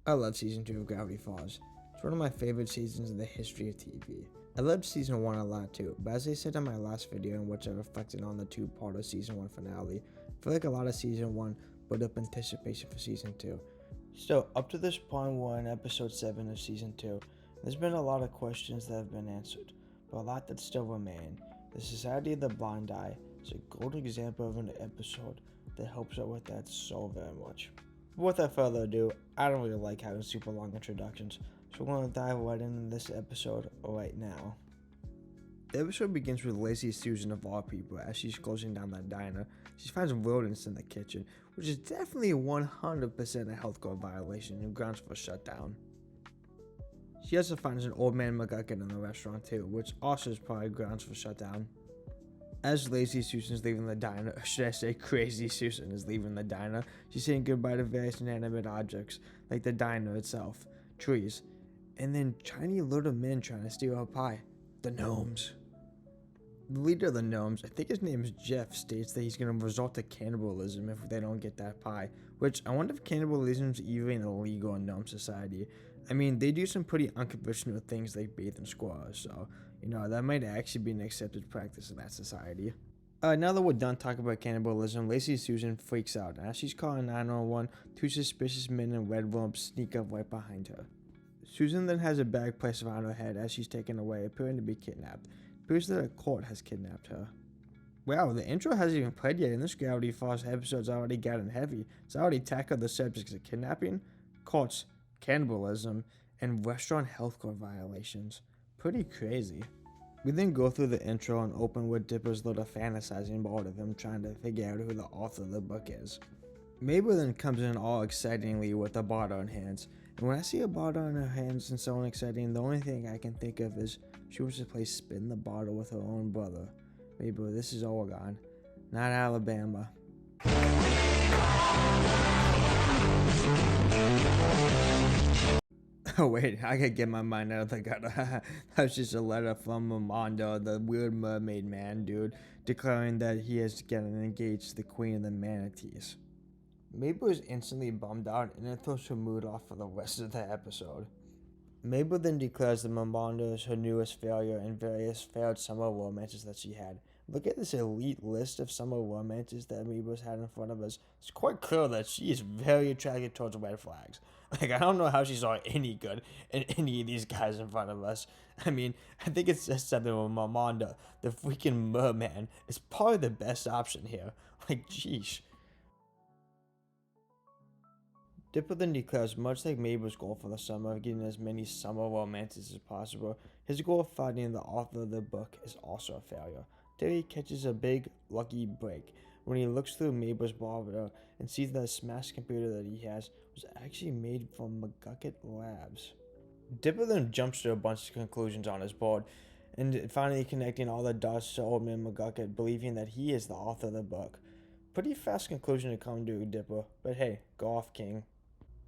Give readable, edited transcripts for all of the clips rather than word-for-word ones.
I love season 2 of Gravity Falls. It's one of my favorite seasons in the history of TV. I loved season 1 a lot too, but as I said in my last video in which I reflected on the two-part season 1 finale, I feel like a lot of season 1 built up anticipation for season 2. So, up to this point, we're in episode 7 of season 2. There's been a lot of questions that have been answered, but a lot that still remain. The Society of the Blind Eye is a golden example of an episode that helps out with that so very much. But without further ado, I don't really like having super long introductions, so we're going to dive right into this episode right now. The episode begins with Lazy Susan of all people as she's closing down that diner. She finds rodents in the kitchen, which is definitely 100% a health code violation and grounds for shutdown. She also finds an old man McGucket in the restaurant too, which also is probably grounds for shutdown. As Lazy Susan's leaving the diner, or should I say Crazy Susan is leaving the diner, she's saying goodbye to various inanimate objects, like the diner itself, trees, and then tiny little men trying to steal her pie. The gnomes. The leader of the gnomes, I think his name is Jeff, states that he's going to resort to cannibalism if they don't get that pie, which I wonder if cannibalism is even illegal in gnome society. I mean, they do some pretty unconventional things like bathe in squaws, so, that might actually be an accepted practice in that society. Now that we're done talking about cannibalism, Lazy Susan freaks out, and as she's calling 911, two suspicious men in red robes sneak up right behind her. Susan then has a bag placed around her head as she's taken away, appearing to be kidnapped. It appears that a court has kidnapped her. Wow, the intro hasn't even played yet, and this Gravity Falls episode's already gotten heavy. It's already tackled the subjects of kidnapping, courts, cannibalism, and restaurant health code violations. Pretty crazy. We then go through the intro and open with Dipper's little fantasizing board of him trying to figure out who the author of the book is. Mabel then comes in all excitingly with a bottle in hands, and when I see a bottle in her hands and so exciting, the only thing I can think of is she wants to play spin the bottle with her own brother. Mabel, this is Oregon, not Alabama. Oh wait, I gotta get my mind out of the gutter. That's just a letter from Momondo, the weird mermaid man dude, declaring that he has gotten engaged to the queen of the manatees. Mabel is instantly bummed out and it throws her mood off for the rest of the episode. Mabel then declares that Momondo is her newest failure in various failed summer romances that she had. Look at this elite list of summer romances that Mabel's had in front of us. It's quite clear that she is very attracted towards red flags. I don't know how she saw any good in any of these guys in front of us. I mean, I think it says something with Momondo. The freaking merman is probably the best option here. Jeesh. Dipper then declares, much like Mabel's goal for the summer of getting as many summer romances as possible, his goal of finding the author of the book is also a failure. Terry catches a big, lucky break when he looks through Mabel's bottle and sees that the smashed computer that he has was actually made from McGucket Labs. Dipper then jumps to a bunch of conclusions on his board, and finally connecting all the dots to Old Man McGucket, believing that he is the author of the book. Pretty fast conclusion to come to, Dipper, but hey, go off, King.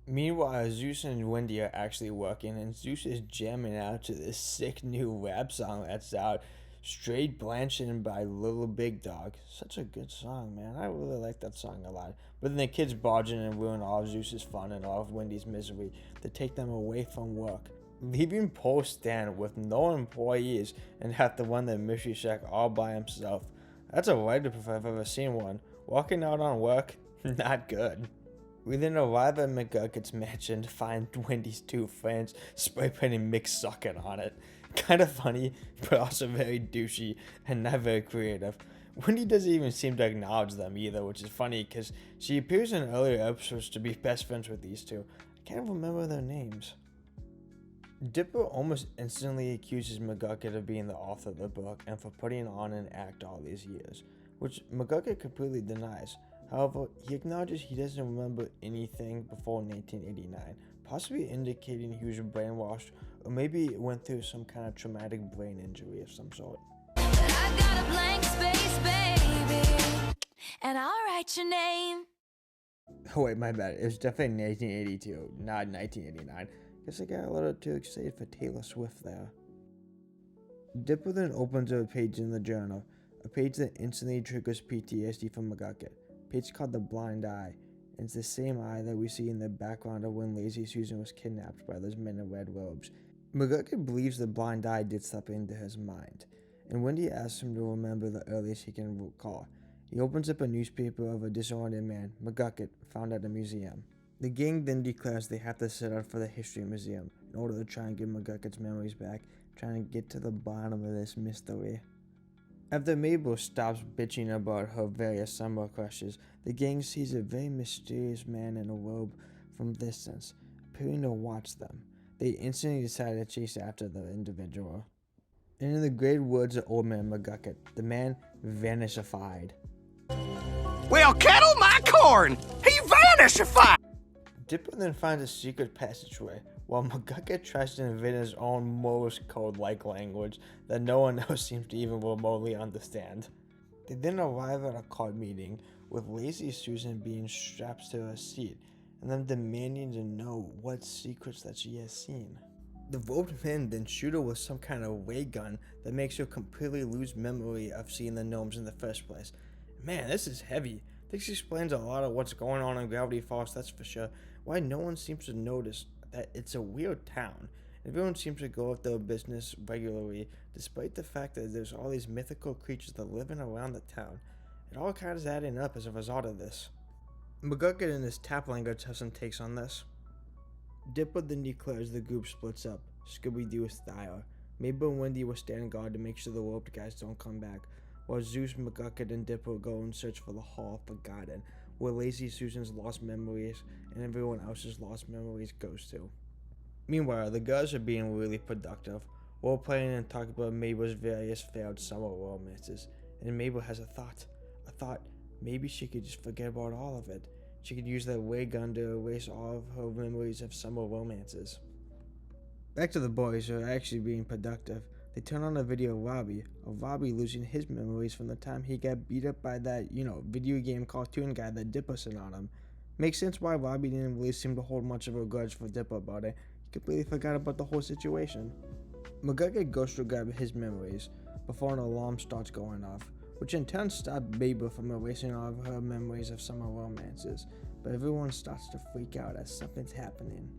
Meanwhile, Zeus and Wendy are actually working, and Zeus is jamming out to this sick new rap song that's out, Straight Blanching by Little Big Dog. Such a good song, man. I really like that song a lot. But then the kids barge in and ruin all of Zeus's fun and all of Wendy's misery to take them away from work, leaving Paul Stan with no employees and have to run the mystery shack all by himself. That's a writer if I've ever seen one. Walking out on work, not good. We then arrive at McGucket's mansion to find Wendy's two friends spray painting Mick Suckin on it. Kind of funny, but also very douchey and not very creative. Wendy doesn't even seem to acknowledge them either, which is funny because she appears in earlier episodes to be best friends with these two. I can't remember their names. Dipper almost instantly accuses McGucket of being the author of the book and for putting on an act all these years, which McGucket completely denies. However, he acknowledges he doesn't remember anything before 1989, possibly indicating he was brainwashed or maybe went through some kind of traumatic brain injury of some sort. I got a blank space, baby, and I'll write your name. Oh wait, my bad. It was definitely 1982, not 1989. Guess I got a little too excited for Taylor Swift there. Dipper then opens a page in the journal, a page that instantly triggers PTSD from McGucket. Page called The Blind Eye, And it's the same eye that we see in the background of when Lazy Susan was kidnapped by those men in red robes. McGucket believes the blind eye did something to his mind, and Wendy asks him to remember the earliest he can recall. He opens up a newspaper of a disoriented man, McGucket, found at a museum. The gang then declares they have to set out for the History Museum in order to try and get McGucket's memories back, trying to get to the bottom of this mystery. After Mabel stops bitching about her various summer crushes, the gang sees a very mysterious man in a robe from a distance, appearing to watch them. They instantly decide to chase after the individual. And in the great woods of Old Man McGucket, the man vanishified. Well, kettle my corn! He vanishified! Dipper then finds a secret passageway, while McGucket tries to invent his own Morse code-like language that no one else seems to even remotely understand. They then arrive at a card meeting, with Lazy Susan being strapped to a seat, and them demanding to know what secrets that she has seen. The robed men then shoot her with some kind of ray gun that makes her completely lose memory of seeing the gnomes in the first place. Man, this is heavy. This explains a lot of what's going on in Gravity Falls, that's for sure. Why no one seems to notice that it's a weird town. Everyone seems to go about their business regularly, despite the fact that there's all these mythical creatures that live in around the town. It all kind of is adding up as a result of this. McGucket and his tap language have some takes on this. Dipper then declares the group splits up, Scooby-Doo style. Mabel and Wendy will stand guard to make sure the roped guys don't come back, while Zeus, McGucket, and Dipper go and search for the Hall of Forgotten, where Lazy Susan's lost memories and everyone else's lost memories goes to. Meanwhile, the girls are being really productive, role-playing and talking about Mabel's various failed summer romances, and Mabel has a thought maybe she could just forget about all of it. She could use that ray gun to erase all of her memories of summer romances. Back to the boys who are actually being productive. They turn on a video of Robbie losing his memories from the time he got beat up by that, video game cartoon guy that Dipper sent on him. Makes sense why Robbie didn't really seem to hold much of a grudge for Dipper about it. He completely forgot about the whole situation. McGucket goes to grab his memories before an alarm starts going off, which in turn stopped Mabel from erasing all of her memories of summer romances, but everyone starts to freak out as something's happening.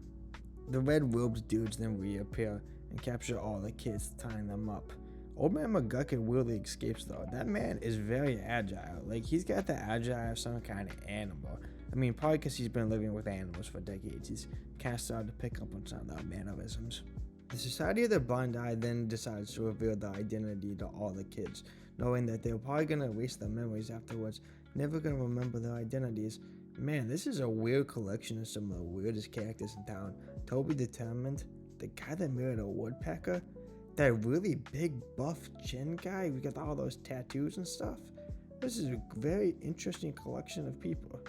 The red-robed dudes then reappear and capture all the kids, tying them up. Old Man McGucket weirdly escapes though. That man is very agile. Like, he's got the agile of some kind of animal. I mean, probably because he's been living with animals for decades. He's kind of started to pick up on some of their mannerisms. The Society of the Blind Eye then decides to reveal their identity to all the kids, knowing that they're probably going to erase their memories afterwards, never going to remember their identities. Man, this is a weird collection of some of the weirdest characters in town. Toby Determined, the guy that married a woodpecker, that really big buff chin guy, we got all those tattoos and stuff. This is a very interesting collection of people.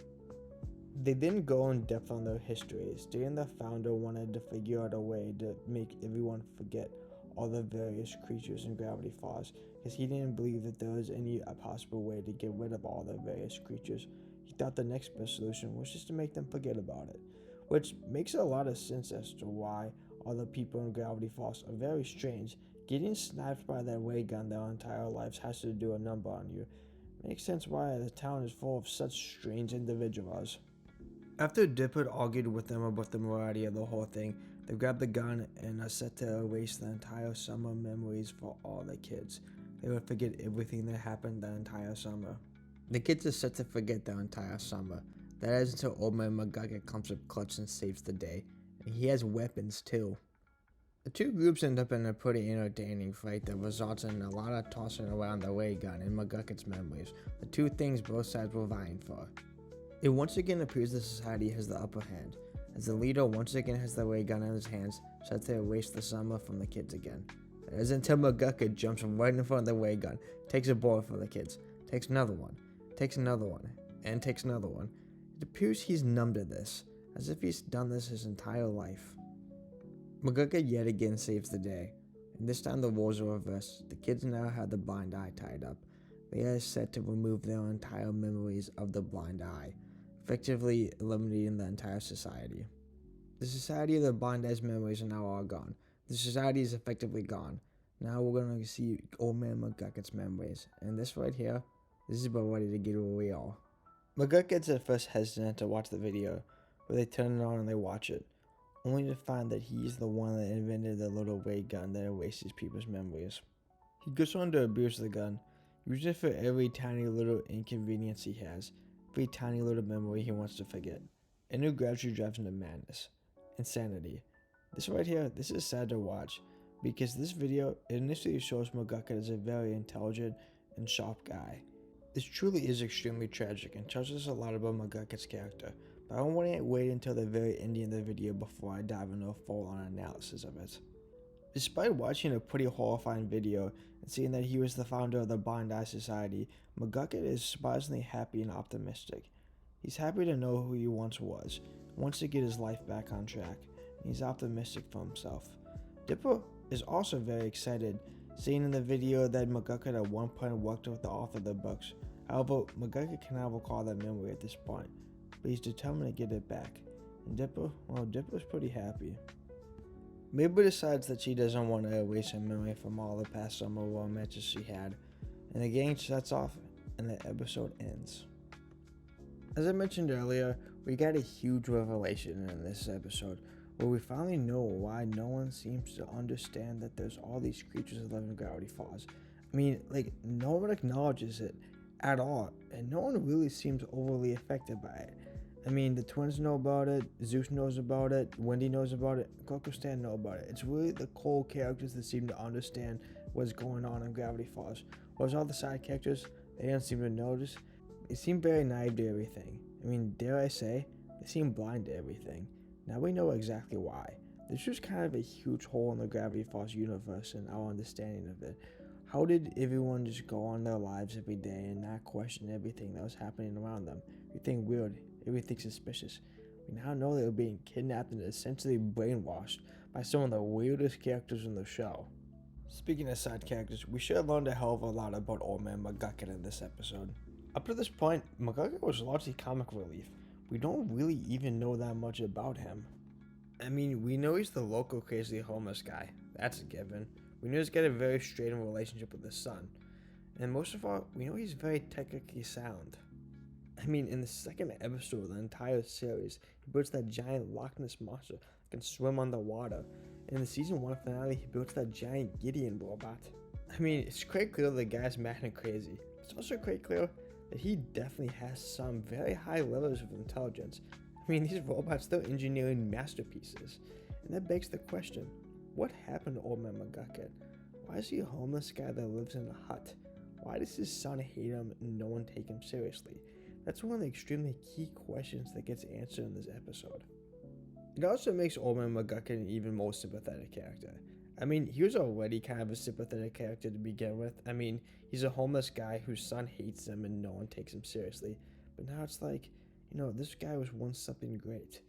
They then go in depth on their history, stating the founder wanted to figure out a way to make everyone forget all the various creatures in Gravity Falls, because he didn't believe that there was any possible way to get rid of all the various creatures. He thought the next best solution was just to make them forget about it, which makes a lot of sense as to why all the people in Gravity Falls are very strange. Getting sniped by that ray gun their entire lives has to do a number on you. Makes sense why the town is full of such strange individuals. After Dipper argued with them about the morality of the whole thing, they grab the gun and are set to erase the entire summer memories for all the kids. They would forget everything that happened the entire summer. The kids are set to forget their entire summer. That is until Old Man McGucket comes up clutch and saves the day. And he has weapons too. The two groups end up in a pretty entertaining fight that results in a lot of tossing around the ray gun and McGucket's memories, the two things both sides were vying for. It once again appears the Society has the upper hand, as the leader once again has the ray gun in his hands, set to erase the summer from the kids again. It is until McGucket jumps right in front of the ray gun, takes a bullet for the kids, takes another one, and takes another one. It appears he's numb to this, as if he's done this his entire life. McGucket yet again saves the day, and this time the roles are reversed. The kids now have the blind eye tied up. They are set to remove their entire memories of the blind eye, effectively eliminating the entire society. The Society of the Blind Eye's memories are now all gone. The society is effectively gone. Now we're going to see Old Man McGucket's memories, and this right here, this is about ready to get real. McGuck gets at first hesitant to watch the video, but they turn it on and they watch it, only to find that he's the one that invented the little ray gun that erases people's memories. He goes on to abuse the gun, using it for every tiny little inconvenience he has, every tiny little memory he wants to forget, and it gradually drives him to madness, insanity. This right here, this is sad to watch, because this video initially shows McGuck as a very intelligent and sharp guy. This truly is extremely tragic and tells us a lot about McGucket's character, but I want to wait until the very ending of the video before I dive into a full-on analysis of it. Despite watching a pretty horrifying video and seeing that he was the founder of the Blind Eye Society, McGucket is surprisingly happy and optimistic. He's happy to know who he once was, wants to get his life back on track, and he's optimistic for himself. Dipper is also very excited, seeing in the video that McGucket at one point worked with the author of the books. However, McGucket cannot recall that memory at this point, but he's determined to get it back. And Dipper's pretty happy. Mabel decides that she doesn't want to erase her memory from all the past summer romances she had, and the gang sets off and the episode ends. As I mentioned earlier, we got a huge revelation in this episode, where we finally know why no one seems to understand that there's all these creatures that live in Gravity Falls. I mean, no one acknowledges it at all, and no one really seems overly affected by it. I mean, the twins know about it, Zeus knows about it, Wendy knows about it, Coco Stan knows about it. It's really the core characters that seem to understand what's going on in Gravity Falls. Whereas all the side characters, they don't seem to notice. They seem very naive to everything. I mean, dare I say, they seem blind to everything. Now we know exactly why. This was kind of a huge hole in the Gravity Falls universe and our understanding of it. How did everyone just go on their lives every day and not question everything that was happening around them? Everything weird, everything suspicious. We now know they were being kidnapped and essentially brainwashed by some of the weirdest characters in the show. Speaking of side characters, we should have learned a hell of a lot about Old Man McGucket in this episode. Up to this point, McGucket was largely comic relief. We don't really even know that much about him. I mean, we know he's the local crazy homeless guy. That's a given. We know he's got a very strained relationship with his son. And most of all, we know he's very technically sound. I mean, in the second episode of the entire series, he builds that giant Loch Ness monster that can swim underwater. In the season 1 finale, he builds that giant Gideon robot. I mean, it's quite clear the guy's mad and crazy. It's also quite clear that he definitely has some very high levels of intelligence. I mean, these robots, they're engineering masterpieces. And that begs the question, what happened to Old Man McGucket? Why is he a homeless guy that lives in a hut? Why does his son hate him and no one take him seriously? That's one of the extremely key questions that gets answered in this episode. It also makes Old Man McGucket an even more sympathetic character. I mean, he was already kind of a sympathetic character to begin with. I mean, he's a homeless guy whose son hates him and no one takes him seriously. But now it's like, this guy was once something great,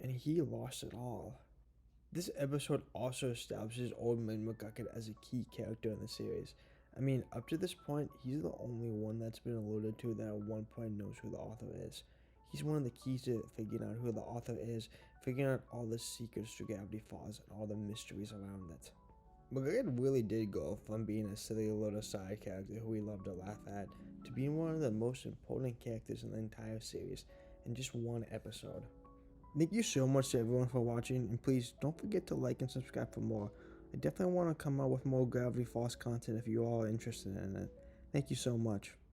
and he lost it all. This episode also establishes Old Man McGucket as a key character in the series. I mean, up to this point, he's the only one that's been alluded to that at one point knows who the author is. He's one of the keys to figuring out who the author is, figuring out all the secrets to Gravity Falls and all the mysteries around it. McGucket really did go from being a silly little side character who we love to laugh at to being one of the most important characters in the entire series in just one episode. Thank you so much to everyone for watching, and please don't forget to like and subscribe for more. I definitely want to come out with more Gravity Falls content if you all are interested in it. Thank you so much.